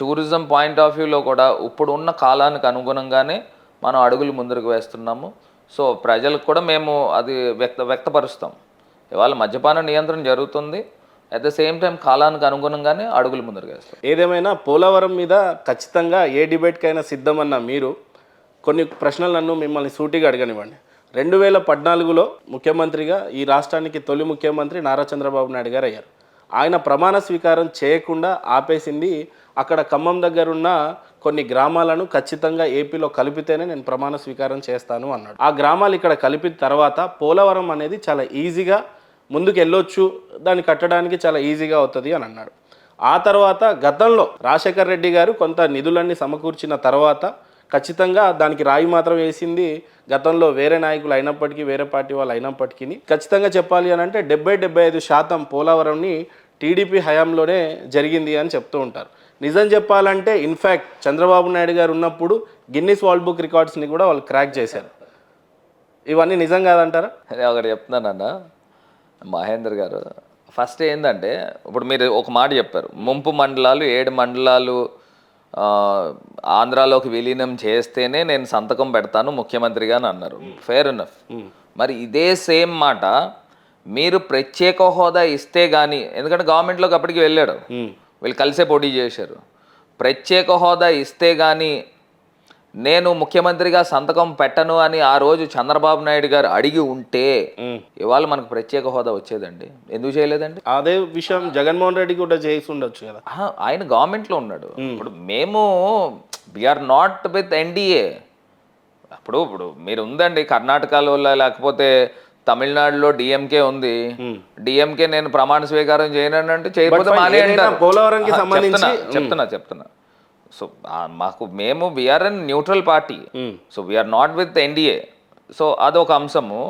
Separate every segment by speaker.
Speaker 1: Tourism point of వ్యూలో కూడా ఇప్పుడు ఉన్న కాలానికి అనుగుణంగానే మనం అడుగులు ముందుకు వేస్తున్నాము. సో ప్రజలకు కూడా మేము అది వ్యక్తపరుస్తాం. ఇవాళ మద్యపాన నియంత్రణ జరుగుతుంది, అట్ ద సేమ్ టైం కాలానికి అనుగుణంగానే అడుగులు ముందుకు వేస్తాం.
Speaker 2: ఏదేమైనా పోలవరం మీద ఖచ్చితంగా ఏ డిబేట్కైనా సిద్ధమన్న మీరు కొన్ని ప్రశ్నలు నన్ను మిమ్మల్ని సూటిగా అడగనివ్వండి. 2014లో ముఖ్యమంత్రిగా ఈ రాష్ట్రానికి తొలి ముఖ్యమంత్రి నారా చంద్రబాబు నాయుడు గారు అయ్యారు. ఆయన ప్రమాణ స్వీకారం చేయకుండా ఆపేసింది అక్కడ ఖమ్మం దగ్గరున్న కొన్ని గ్రామాలను ఖచ్చితంగా ఏపీలో కలిపితేనే నేను ప్రమాణ స్వీకారం చేస్తాను అన్నాడు. ఆ గ్రామాలు ఇక్కడ కలిపిన తర్వాత పోలవరం అనేది చాలా ఈజీగా ముందుకు వెళ్ళొచ్చు, దాన్ని కట్టడానికి చాలా ఈజీగా అవుతుంది అని అన్నాడు. ఆ తర్వాత గతంలో రాజశేఖర్ రెడ్డి గారు కొంత నిధులన్నీ సమకూర్చిన తర్వాత ఖచ్చితంగా దానికి రాయి మాత్రం వేసింది గతంలో వేరే నాయకులు అయినప్పటికీ, వేరే పార్టీ వాళ్ళు అయినప్పటికీ ఖచ్చితంగా చెప్పాలి అని అంటే 70-75% పోలవరంని టీడీపీ హయాంలోనే జరిగింది అని చెప్తూ ఉంటారు. నిజం చెప్పాలంటే ఇన్ఫ్యాక్ట్ చంద్రబాబు నాయుడు గారు ఉన్నప్పుడు గిన్నిస్ వరల్డ్ బుక్ రికార్డ్స్ని కూడా వాళ్ళు క్రాక్ చేశారు. ఇవన్నీ నిజం కాదంటారా?
Speaker 1: అదే ఒకటి చెప్తున్నానన్న మహేందర్ గారు, ఫస్ట్ ఏంటంటే ఇప్పుడు మీరు ఒక మాట చెప్పారు, ముంపు మండలాలు 7 మండలాలు ఆంధ్రాలోకి విలీనం చేస్తేనే నేను సంతకం పెడతాను ముఖ్యమంత్రిగా అని అన్నారు. Fair enough. మరి ఇదే సేమ్ మాట మీరు ప్రత్యేక హోదా ఇస్తే కానీ, ఎందుకంటే గవర్నమెంట్లోకి అప్పటికి వెళ్ళాడు, వీళ్ళు కలిసే పోటీ చేశారు, ప్రత్యేక హోదా ఇస్తే కానీ నేను ముఖ్యమంత్రిగా సంతకం పెట్టను అని ఆ రోజు చంద్రబాబు నాయుడు గారు అడిగి ఉంటే ఇవాళ మనకు ప్రత్యేక హోదా వచ్చేదండి. ఎందుకు చేయలేదండి?
Speaker 2: అదే విషయం జగన్మోహన్ రెడ్డి కూడా చేసి ఉండొచ్చు కదా.
Speaker 1: ఆయన గవర్నమెంట్లో ఉన్నాడు. ఇప్పుడు మేము వీఆర్ నాట్ విత్ ఎన్డీఏ. ఇప్పుడు మీరు ఉందండి కర్ణాటకలో, లేకపోతే తమిళనాడులో డిఎంకే ఉంది. డిఎంకే నేను ప్రమాణ స్వీకారం చేయను అంటే చేయకపోతే మానే అంటారు.
Speaker 2: పోలవరంకి సంబంధించి
Speaker 1: చెప్తున్నా. సో మాకు మేము we are an neutral party, so we are not with NDA. So అదొక అంశము.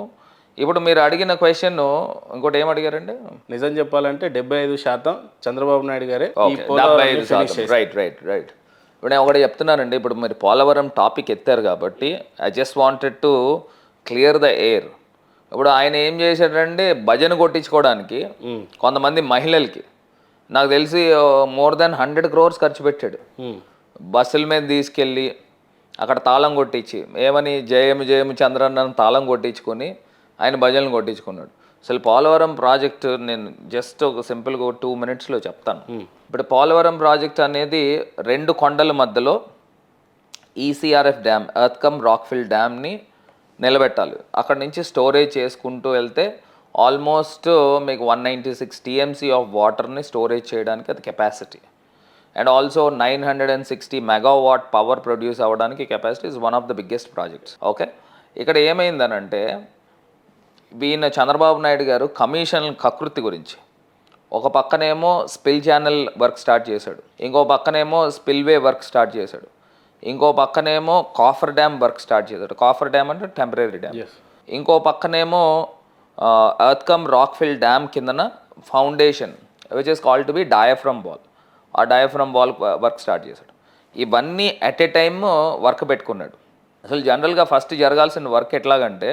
Speaker 1: ఇప్పుడు మీరు అడిగిన క్వశ్చన్ ఇంకోటి ఏం అడిగారండి?
Speaker 2: నిజం చెప్పాలంటే 75% చంద్రబాబు నాయుడు గారే.
Speaker 1: 75%. రైట్. ఇప్పుడు నేను ఒకటి చెప్తున్నానండి. ఇప్పుడు మీరు పోలవరం టాపిక్ ఎత్తారు కాబట్టి I just wanted to clear the air. ఇప్పుడు ఆయన ఏం చేశాడంటే భజన కొట్టించుకోవడానికి కొంతమంది మహిళలకి నాకు తెలిసి మోర్ దాన్ 100 crores ఖర్చు పెట్టాడు. బస్సుల మీద తీసుకెళ్ళి అక్కడ తాళం కొట్టించి ఏమని జయము చంద్రన్న తాళం కొట్టించుకొని ఆయన భజనలు కొట్టించుకున్నాడు. అసలు పోలవరం ప్రాజెక్ట్ నేను జస్ట్ ఒక సింపుల్గా 2 minutesలో చెప్తాను. ఇప్పుడు పోలవరం ప్రాజెక్ట్ అనేది 2 కొండల మధ్యలో ఈసీఆర్ఎఫ్ డ్యామ్, ఎర్త్కమ్ రాక్ఫిల్ డ్యామ్ని నిలబెట్టాలి. అక్కడ నుంచి స్టోరేజ్ చేసుకుంటూ వెళ్తే ఆల్మోస్ట్ మీకు 196 TMC ఆఫ్ వాటర్ని స్టోరేజ్ చేయడానికి అది capacity. And also 960 megawatt power produce అవ్వడానికి capacity is one of the biggest projects. Okay, ఇక్కడ ఏమైందనంటే ఈయన చంద్రబాబు నాయుడు గారు కమిషన్ కకృతి గురించి ఒక పక్కనేమో స్పిల్ ఛానల్ వర్క్ స్టార్ట్ చేశాడు, ఇంకో పక్కనేమో స్పిల్వే వర్క్ స్టార్ట్ చేశాడు, ఇంకో పక్కనేమో కాఫర్ డ్యామ్ వర్క్ స్టార్ట్ చేశాడు. కాఫర్ డ్యామ్ అంటే టెంపరీ డ్యామ్. ఇంకో పక్కనేమో ఎర్త్కమ్ రాక్ఫిల్ డ్యామ్ కిందన foundation which is called to be diaphragm wall, ఆ డయాఫ్రమ్ వాల్ వర్క్ స్టార్ట్ చేశాడు. ఇవన్నీ అట్ ఏ టైమ్ వర్క్ పెట్టుకున్నాడు. అసలు జనరల్గా ఫస్ట్ జరగాల్సిన వర్క్ ఎట్లాగంటే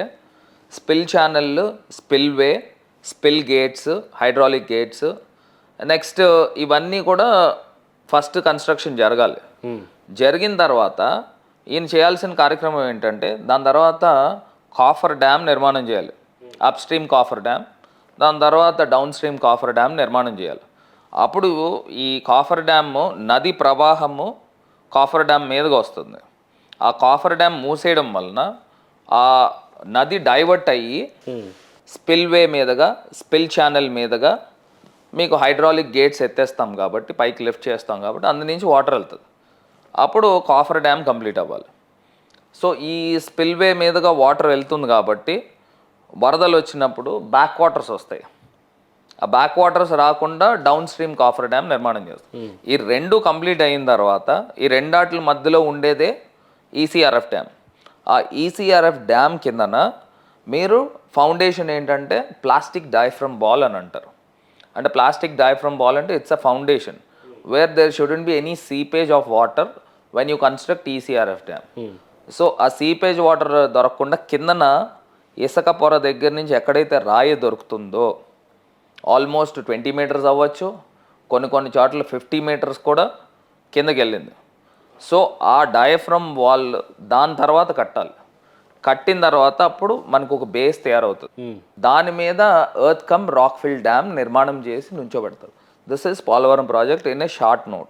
Speaker 1: spill channel, spillway, spill gates, hydraulic gates, next ఇవన్నీ కూడా ఫస్ట్ కన్స్ట్రక్షన్ జరగాలి. జరిగిన తర్వాత ఈయన చేయాల్సిన కార్యక్రమం ఏంటంటే దాని తర్వాత కాఫర్ డ్యామ్ నిర్మాణం చేయాలి, అప్ స్ట్రీమ్ కాఫర్ డ్యామ్, దాని తర్వాత డౌన్ స్ట్రీమ్ కాఫర్ డ్యామ్ నిర్మాణం చేయాలి. అప్పుడు ఈ కాఫర్ డ్యామ్ నది ప్రవాహము కాఫర్ డ్యామ్ మీదుగా వస్తుంది. ఆ కాఫర్ డ్యామ్ మూసేయడం వలన ఆ నది డైవర్ట్ అయ్యి స్పిల్వే మీదుగా, స్పిల్ ఛానల్ మీదుగా మీకు హైడ్రాలిక్ గేట్స్ ఎత్తేస్తాం కాబట్టి, పైకి లిఫ్ట్ చేస్తాం కాబట్టి అందు నుంచి వాటర్ వెళ్తుంది. అప్పుడు కాఫర్ డ్యామ్ కంప్లీట్ అవ్వాలి. సో ఈ స్పిల్వే మీదుగా వాటర్ వెళ్తుంది కాబట్టి వరదలు వచ్చినప్పుడు బ్యాక్ వాటర్స్ వస్తాయి. ఆ బ్యాక్ వాటర్స్ రాకుండా డౌన్ స్ట్రీమ్ కాఫర్ డ్యామ్ నిర్మాణం చేస్తాం. ఈ 2 కంప్లీట్ అయిన తర్వాత ఈ రెండాట్ల మధ్యలో ఉండేదే ఈసీఆర్ఎఫ్ డ్యామ్. ఆ ఈసీఆర్ఎఫ్ డ్యామ్ కిందన మీరు ఫౌండేషన్ ఏంటంటే ప్లాస్టిక్ డయాఫ్రమ్ వాల్ అని అంటారు. అంటే ప్లాస్టిక్ డయాఫ్రమ్ వాల్ అంటే it's a foundation where there shouldn't be any seepage of water when you construct ECRF dam. So ఆ సీపేజ్ వాటర్ దొరకకుండా కిందన ఇసుక పొర దగ్గర నుంచి ఎక్కడైతే రాయి దొరుకుతుందో ఆల్మోస్ట్ 20 meters అవ్వచ్చు, కొన్ని చోట్ల 50 meters కూడా కిందకి వెళ్ళింది. సో ఆ డయాఫ్రమ్ వాల్ దాని తర్వాత కట్టాలి. కట్టిన తర్వాత అప్పుడు మనకు ఒక బేస్ తయారవుతుంది. దాని మీద earth cum rock fill dam నిర్మాణం చేసి నుంచోబెడతారు. This is Polavaram project in a short note.